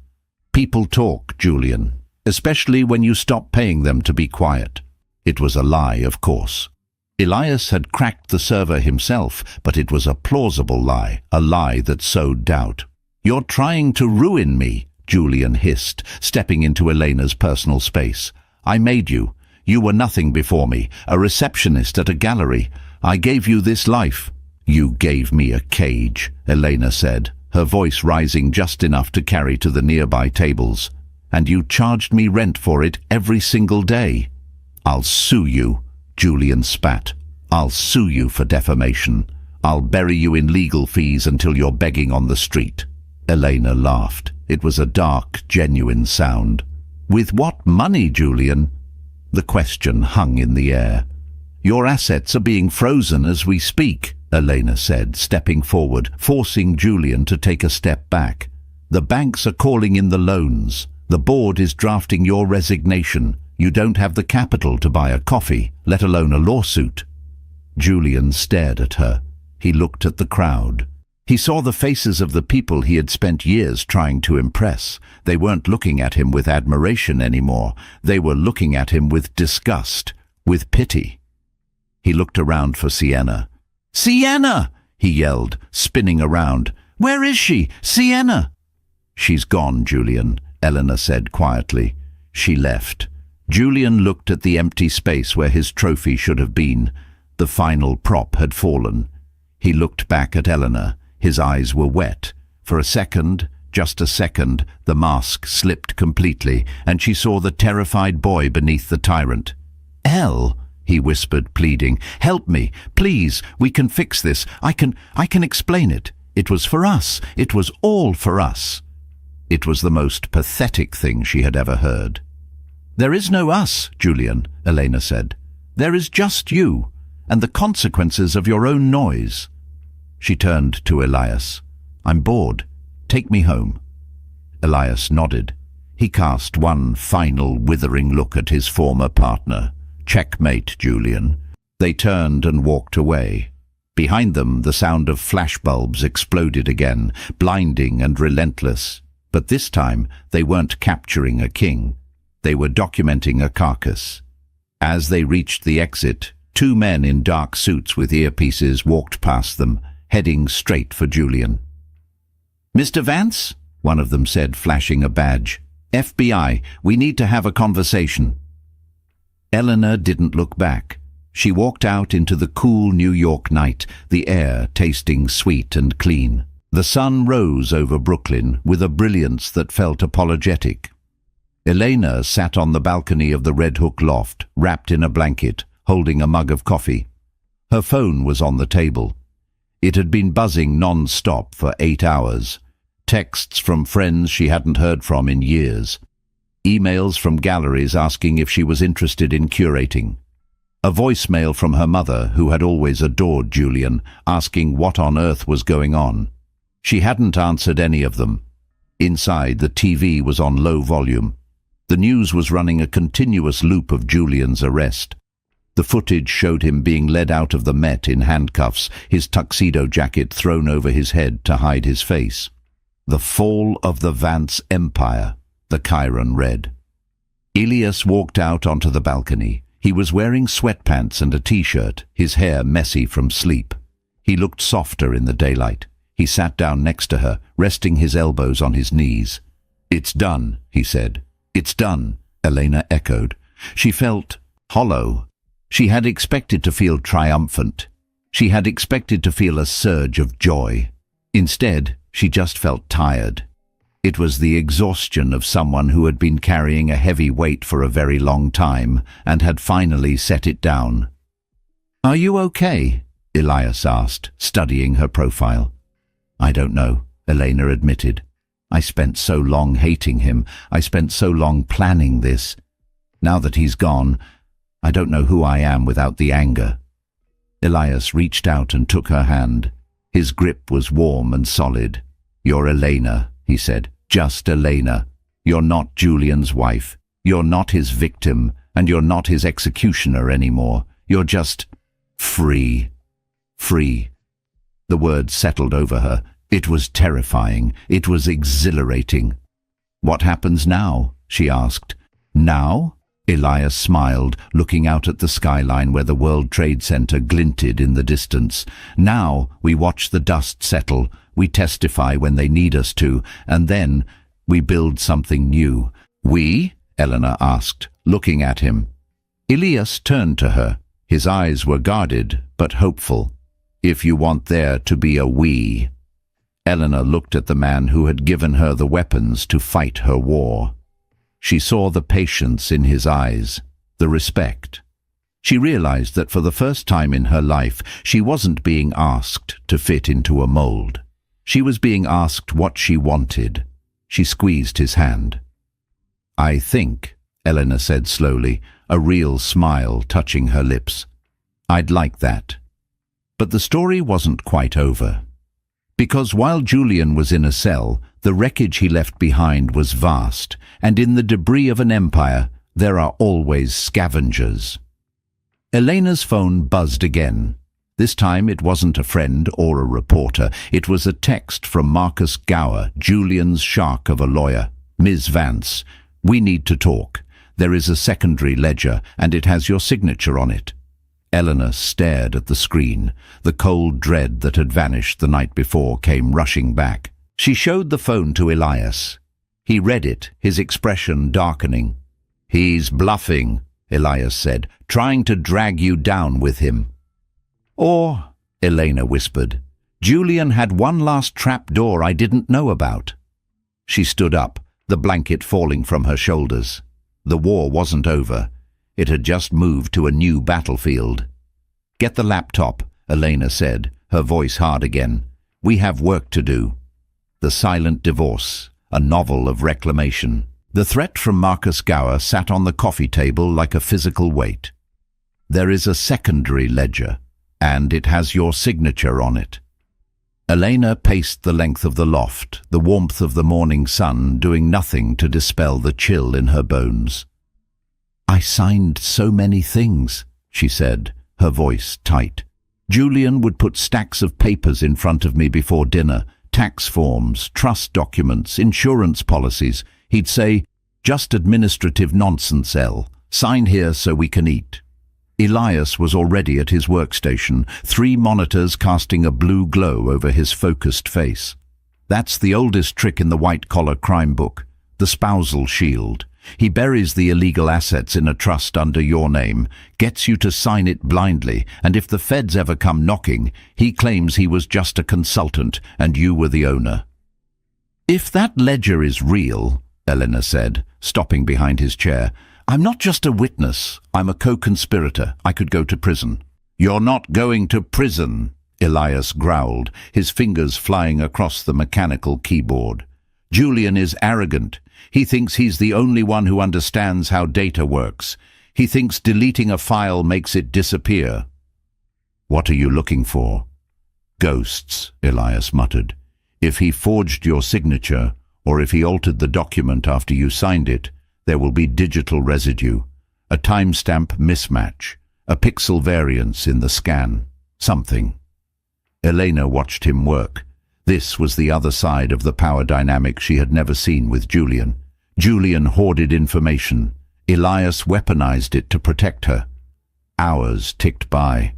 People talk, Julian, especially when you stop paying them to be quiet. It was a lie, of course. Elias had cracked the server himself, but it was a plausible lie, a lie that sowed doubt. You're trying to ruin me, Julian hissed, stepping into Elena's personal space. I made you. You were nothing before me, a receptionist at a gallery. I gave you this life. You gave me a cage, Elena said, her voice rising just enough to carry to the nearby tables. And you charged me rent for it every single day. I'll sue you, Julian spat. I'll sue you for defamation. I'll bury you in legal fees until you're begging on the street. Elena laughed. It was a dark, genuine sound. With what money, Julian? The question hung in the air. Your assets are being frozen as we speak, Elena said, stepping forward, forcing Julian to take a step back. The banks are calling in the loans. The board is drafting your resignation. You don't have the capital to buy a coffee, let alone a lawsuit. Julian stared at her. He looked at the crowd. He saw the faces of the people he had spent years trying to impress. They weren't looking at him with admiration anymore. They were looking at him with disgust, with pity. He looked around for Sienna. "Sienna!" he yelled, spinning around. "Where is she? Sienna!" "She's gone, Julian," Eleanor said quietly. She left. Julian looked at the empty space where his trophy should have been. The final prop had fallen. He looked back at Eleanor. His eyes were wet. For a second, just a second, the mask slipped completely, and she saw the terrified boy beneath the tyrant. "Elle," he whispered, pleading, "help me, please. We can fix this. I can explain it. It was for us. It was all for us." It was the most pathetic thing she had ever heard. "There is no us, Julian," Elena said. "There is just you, and the consequences of your own noise." She turned to Elias. "I'm bored. Take me home." Elias nodded. He cast one final withering look at his former partner. "Checkmate, Julian." They turned and walked away. Behind them, the sound of flashbulbs exploded again, blinding and relentless. But this time, they weren't capturing a king. They were documenting a carcass. As they reached the exit, two men in dark suits with earpieces walked past them, heading straight for Julian. "Mr. Vance?" one of them said, flashing a badge. "FBI, we need to have a conversation." Eleanor didn't look back. She walked out into the cool New York night, the air tasting sweet and clean. The sun rose over Brooklyn with a brilliance that felt apologetic. Elena sat on the balcony of the Red Hook loft, wrapped in a blanket, holding a mug of coffee. Her phone was on the table. It had been buzzing non-stop for 8 hours. Texts from friends she hadn't heard from in years. Emails from galleries asking if she was interested in curating. A voicemail from her mother, who had always adored Julian, asking what on earth was going on. She hadn't answered any of them. Inside, the TV was on low volume. The news was running a continuous loop of Julian's arrest. The footage showed him being led out of the Met in handcuffs, his tuxedo jacket thrown over his head to hide his face. "The fall of the Vance Empire," the Chiron read. Elias walked out onto the balcony. He was wearing sweatpants and a t-shirt, his hair messy from sleep. He looked softer in the daylight. He sat down next to her, resting his elbows on his knees. "It's done," he said. "It's done," Elena echoed. She felt hollow. She had expected to feel triumphant. She had expected to feel a surge of joy. Instead, she just felt tired. It was the exhaustion of someone who had been carrying a heavy weight for a very long time and had finally set it down. "Are you okay?" Elias asked, studying her profile. "I don't know," Elena admitted. "I spent so long hating him. I spent so long planning this. Now that he's gone, I don't know who I am without the anger." Elias reached out and took her hand. His grip was warm and solid. "You're Elena," he said. "Just Elena. You're not Julian's wife. You're not his victim, and you're not his executioner anymore. You're just free. Free." The word settled over her. It was terrifying. It was exhilarating. "What happens now?" she asked. "Now?" Elias smiled, looking out at the skyline where the World Trade Center glinted in the distance. "Now we watch the dust settle. We testify when they need us to, and then we build something new." "We?" Eleanor asked, looking at him. Elias turned to her. His eyes were guarded, but hopeful. "If you want there to be a we." Eleanor looked at the man who had given her the weapons to fight her war. She saw the patience in his eyes, the respect. She realized that for the first time in her life, she wasn't being asked to fit into a mold. She was being asked what she wanted. She squeezed his hand. "I think," Eleanor said slowly, a real smile touching her lips, I'd like that. But the story wasn't quite over. Because while Julian was in a cell, the wreckage he left behind was vast, and in the debris of an empire, there are always scavengers. Elena's phone buzzed again. This time it wasn't a friend or a reporter. It was a text from Marcus Gower, Julian's shark of a lawyer. Ms. Vance, we need to talk. There is a secondary ledger, and it has your signature on it. Eleanor stared at the screen. The cold dread that had vanished the night before came rushing back. She showed the phone to Elias. He read it, his expression darkening. "He's bluffing," Elias said, "trying to drag you down with him." "Or," Elena whispered, "Julian had one last trapdoor I didn't know about." She stood up, the blanket falling from her shoulders. The war wasn't over. It had just moved to a new battlefield. "Get the laptop," Elena said, her voice hard again. "We have work to do." The Silent Divorce, a novel of reclamation. The threat from Marcus Gower sat on the coffee table like a physical weight. "There is a secondary ledger, and it has your signature on it." Elena paced the length of the loft, the warmth of the morning sun doing nothing to dispel the chill in her bones. "I signed so many things," she said, her voice tight. "Julian would put stacks of papers in front of me before dinner, tax forms, trust documents, insurance policies. He'd say, 'Just administrative nonsense, Elle. Sign here so we can eat.'" Elias was already at his workstation, 3 monitors casting a blue glow over his focused face. "That's the oldest trick in the white-collar crime book, the spousal shield. He buries the illegal assets in a trust under your name, gets you to sign it blindly, and if the feds ever come knocking, he claims he was just a consultant and you were the owner." "If that ledger is real," Eleanor said, stopping behind his chair, "I'm not just a witness, I'm a co-conspirator. I could go to prison." "You're not going to prison," Elias growled, his fingers flying across the mechanical keyboard. "Julian is arrogant. He thinks he's the only one who understands how data works. He thinks deleting a file makes it disappear." "What are you looking for?" "Ghosts," Elias muttered. "If he forged your signature, or if he altered the document after you signed it, there will be digital residue, a timestamp mismatch, a pixel variance in the scan, something." Elena watched him work. This was the other side of the power dynamic she had never seen with Julian. Julian hoarded information. Elias weaponized it to protect her. Hours ticked by.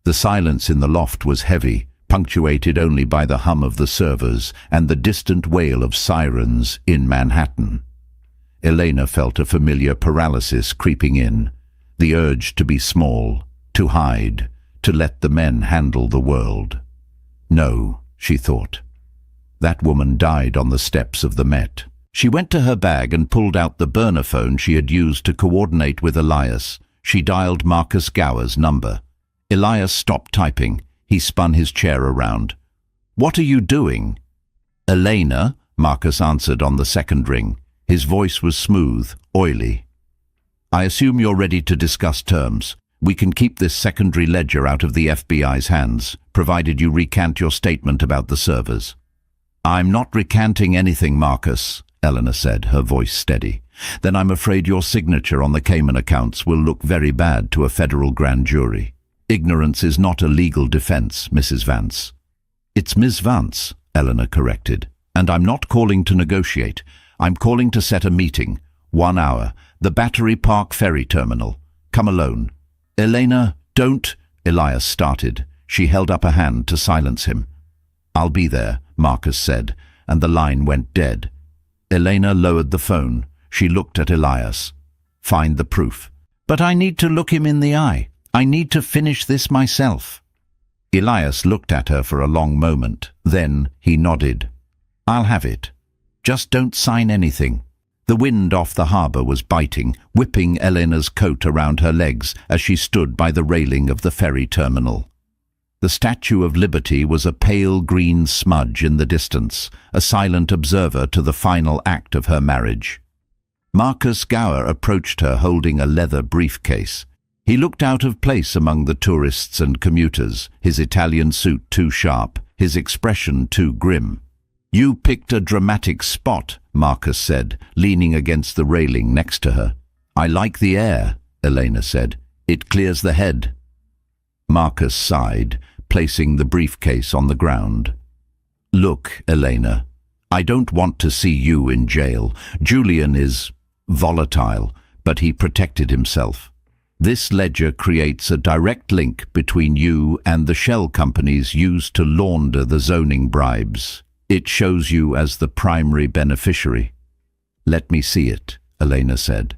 The silence in the loft was heavy, punctuated only by the hum of the servers and the distant wail of sirens in Manhattan. Elena felt a familiar paralysis creeping in, the urge to be small, to hide, to let the men handle the world. No, she thought. That woman died on the steps of the Met. She went to her bag and pulled out the burner phone she had used to coordinate with Elias. She dialed Marcus Gower's number. Elias stopped typing. He spun his chair around. "What are you doing?" "Elena," Marcus answered on the second ring. His voice was smooth, oily. "I assume you're ready to discuss terms. We can keep this secondary ledger out of the FBI's hands, provided you recant your statement about the servers." "I'm not recanting anything, Marcus," Eleanor said, her voice steady. "Then I'm afraid your signature on the Cayman accounts will look very bad to a federal grand jury. Ignorance is not a legal defense, Mrs. Vance." "It's Ms. Vance," Eleanor corrected. "And I'm not calling to negotiate. I'm calling to set a meeting. 1 hour. The Battery Park Ferry Terminal. Come alone." "Elena, don't," Elias started. She held up a hand to silence him. "I'll be there," Marcus said, and the line went dead. Elena lowered the phone. She looked at Elias. "Find the proof." "But I need to look him in the eye. I need to finish this myself." Elias looked at her for a long moment. Then he nodded. "I'll have it. Just don't sign anything." The wind off the harbour was biting, whipping Elena's coat around her legs as she stood by the railing of the ferry terminal. The Statue of Liberty was a pale green smudge in the distance, a silent observer to the final act of her marriage. Marcus Gower approached her holding a leather briefcase. He looked out of place among the tourists and commuters, his Italian suit too sharp, his expression too grim. "You picked a dramatic spot," Marcus said, leaning against the railing next to her. "I like the air," Elena said. "It clears the head." Marcus sighed, placing the briefcase on the ground. "Look, Elena, I don't want to see you in jail. Julian is volatile, but he protected himself. This ledger creates a direct link between you and the shell companies used to launder the zoning bribes. It shows you as the primary beneficiary." "Let me see it," Elena said.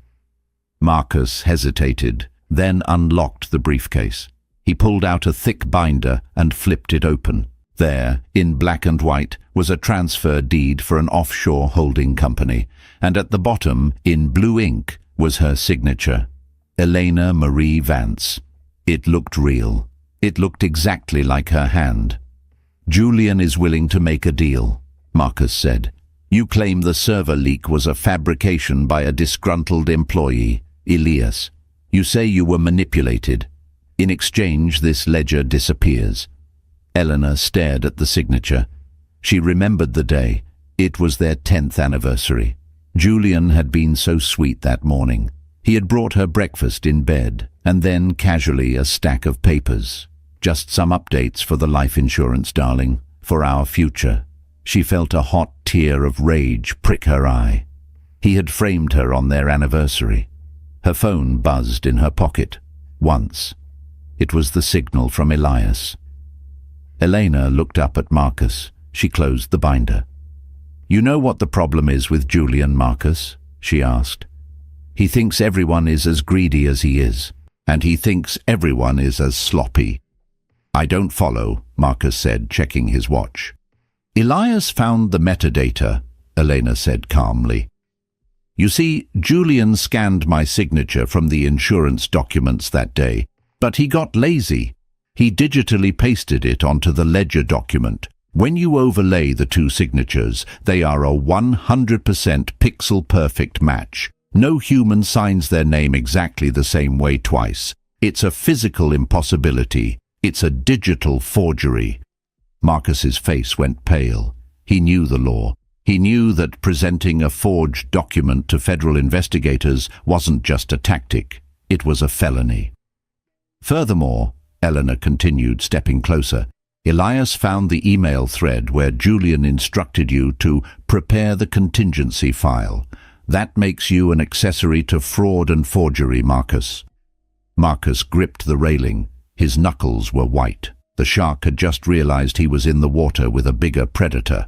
Marcus hesitated, then unlocked the briefcase. He pulled out a thick binder and flipped it open. There, in black and white, was a transfer deed for an offshore holding company, and at the bottom, in blue ink, was her signature. Elena Marie Vance. It looked real. It looked exactly like her hand. "Julian is willing to make a deal," Marcus said. "You claim the server leak was a fabrication by a disgruntled employee, Elias. You say you were manipulated. In exchange, this ledger disappears." Eleanor stared at the signature. She remembered the day. It was their 10th anniversary. Julian had been so sweet that morning. He had brought her breakfast in bed, and then casually a stack of papers. "Just some updates for the life insurance, darling, for our future." She felt a hot tear of rage prick her eye. He had framed her on their anniversary. Her phone buzzed in her pocket. Once. It was the signal from Elias. Elena looked up at Marcus. She closed the binder. "You know what the problem is with Julian, Marcus?" she asked. "He thinks everyone is as greedy as he is, and he thinks everyone is as sloppy." "I don't follow," Marcus said, checking his watch. "Elias found the metadata," Elena said calmly. "You see, Julian scanned my signature from the insurance documents that day, but he got lazy. He digitally pasted it onto the ledger document. When you overlay the two signatures, they are a 100% pixel-perfect match. No human signs their name exactly the same way twice. It's a physical impossibility. It's a digital forgery." Marcus's face went pale. He knew the law. He knew that presenting a forged document to federal investigators wasn't just a tactic. It was a felony. "Furthermore," Eleanor continued, stepping closer, "Elias found the email thread where Julian instructed you to prepare the contingency file. That makes you an accessory to fraud and forgery, Marcus." Marcus gripped the railing. His knuckles were white. The shark had just realized he was in the water with a bigger predator.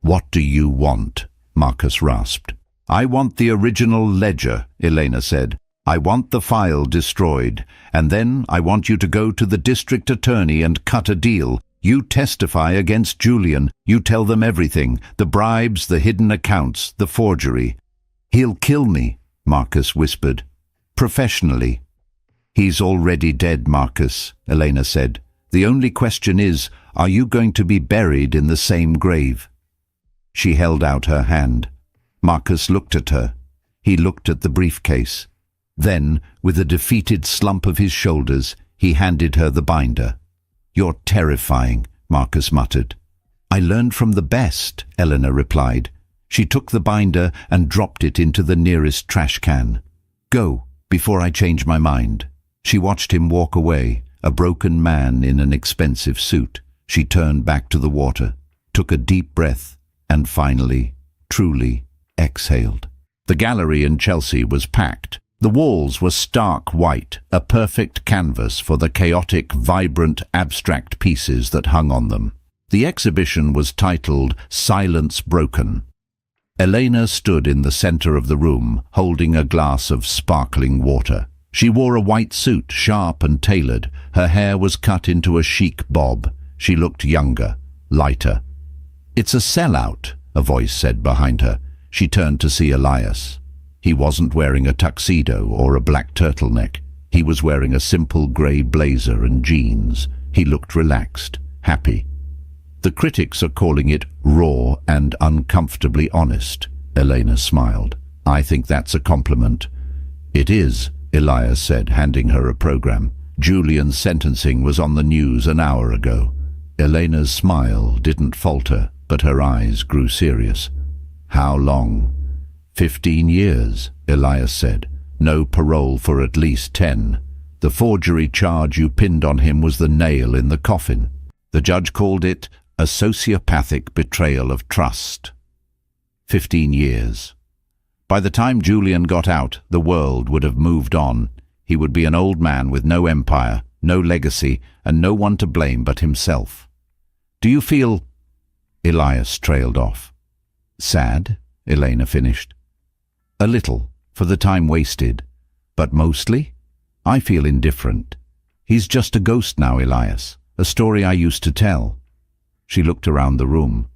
"What do you want?" Marcus rasped. "I want the original ledger," Elena said. "I want the file destroyed, and then I want you to go to the district attorney and cut a deal. You testify against Julian. You tell them everything, the bribes, the hidden accounts, the forgery." "He'll kill me," Marcus whispered. "Professionally." "He's already dead, Marcus," Elena said. "The only question is, are you going to be buried in the same grave?" She held out her hand. Marcus looked at her. He looked at the briefcase. Then, with a defeated slump of his shoulders, he handed her the binder. "You're terrifying," Marcus muttered. "I learned from the best," Eleanor replied. She took the binder and dropped it into the nearest trash can. "Go, before I change my mind." She watched him walk away, a broken man in an expensive suit. She turned back to the water, took a deep breath, and finally, truly, exhaled. The gallery in Chelsea was packed. The walls were stark white, a perfect canvas for the chaotic, vibrant, abstract pieces that hung on them. The exhibition was titled Silence Broken. Elena stood in the center of the room, holding a glass of sparkling water. She wore a white suit, sharp and tailored. Her hair was cut into a chic bob. She looked younger, lighter. "It's a sellout," a voice said behind her. She turned to see Elias. He wasn't wearing a tuxedo or a black turtleneck. He was wearing a simple grey blazer and jeans. He looked relaxed, happy. "The critics are calling it raw and uncomfortably honest," Elena smiled. "I think that's a compliment." "It is," Elias said, handing her a program. Julian's sentencing was on the news an hour ago. Elena's smile didn't falter, but her eyes grew serious. How long? 15 years, Elias said. No parole for at least 10. The forgery charge you pinned on him was the nail in the coffin. The judge called it a sociopathic betrayal of trust. 15 years. By the time Julian got out, the world would have moved on. He would be an old man with no empire, no legacy, and no one to blame but himself. Do you feel... Elias trailed off. Sad, Elena finished. A little, for the time wasted. But mostly, I feel indifferent. He's just a ghost now, Elias. A story I used to tell. She looked around the room.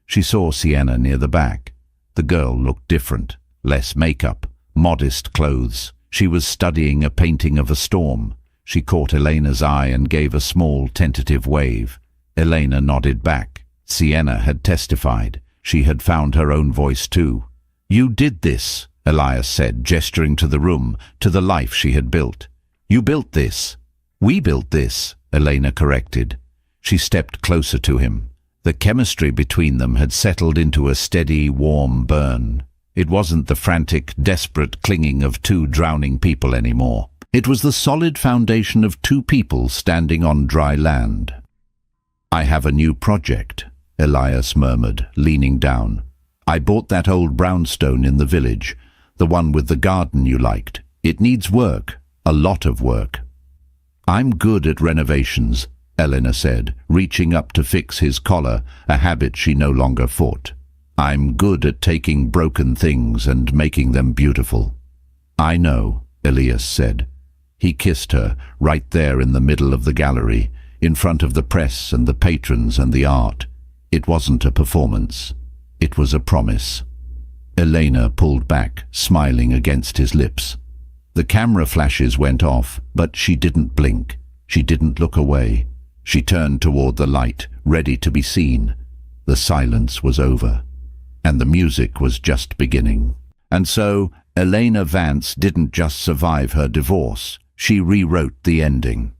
She saw Sienna near the back. The girl looked different. Less makeup, modest clothes. She was studying a painting of a storm. She caught Elena's eye and gave a small, tentative wave. Elena nodded back. Sienna had testified. She had found her own voice too. You did this, Elias said, gesturing to the room, to the life she had built. You built this. We built this, Elena corrected. She stepped closer to him. The chemistry between them had settled into a steady, warm burn. It wasn't the frantic, desperate clinging of two drowning people anymore. It was the solid foundation of two people standing on dry land. I have a new project, Elias murmured, leaning down. I bought that old brownstone in the village, the one with the garden you liked. It needs work, a lot of work. I'm good at renovations, Elena said, reaching up to fix his collar, a habit she no longer fought. I'm good at taking broken things and making them beautiful. I know, Elias said. He kissed her, right there in the middle of the gallery, in front of the press and the patrons and the art. It wasn't a performance. It was a promise. Elena pulled back, smiling against his lips. The camera flashes went off, but she didn't blink. She didn't look away. She turned toward the light, ready to be seen. The silence was over, and the music was just beginning. And so, Elena Vance didn't just survive her divorce. She rewrote the ending.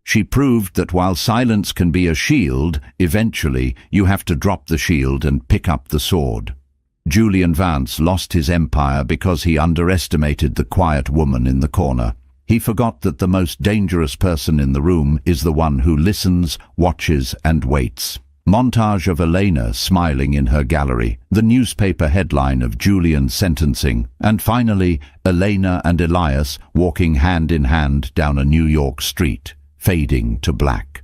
She proved that while silence can be a shield, eventually you have to drop the shield and pick up the sword. Julian Vance lost his empire because he underestimated the quiet woman in the corner. He forgot that the most dangerous person in the room is the one who listens, watches, and waits. Montage of Elena smiling in her gallery, the newspaper headline of Julian's sentencing, and finally Elena and Elias walking hand in hand down a New York street, fading to black.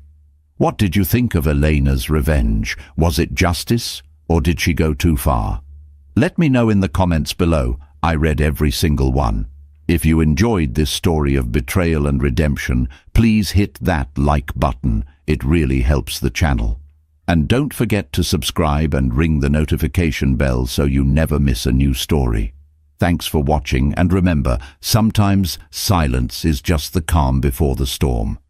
What did you think of Elena's revenge? Was it justice, or did she go too far? Let me know in the comments below. I read every single one. If you enjoyed this story of betrayal and redemption, please hit that like button. It really helps the channel. And don't forget to subscribe and ring the notification bell so you never miss a new story. Thanks for watching, and remember, sometimes silence is just the calm before the storm.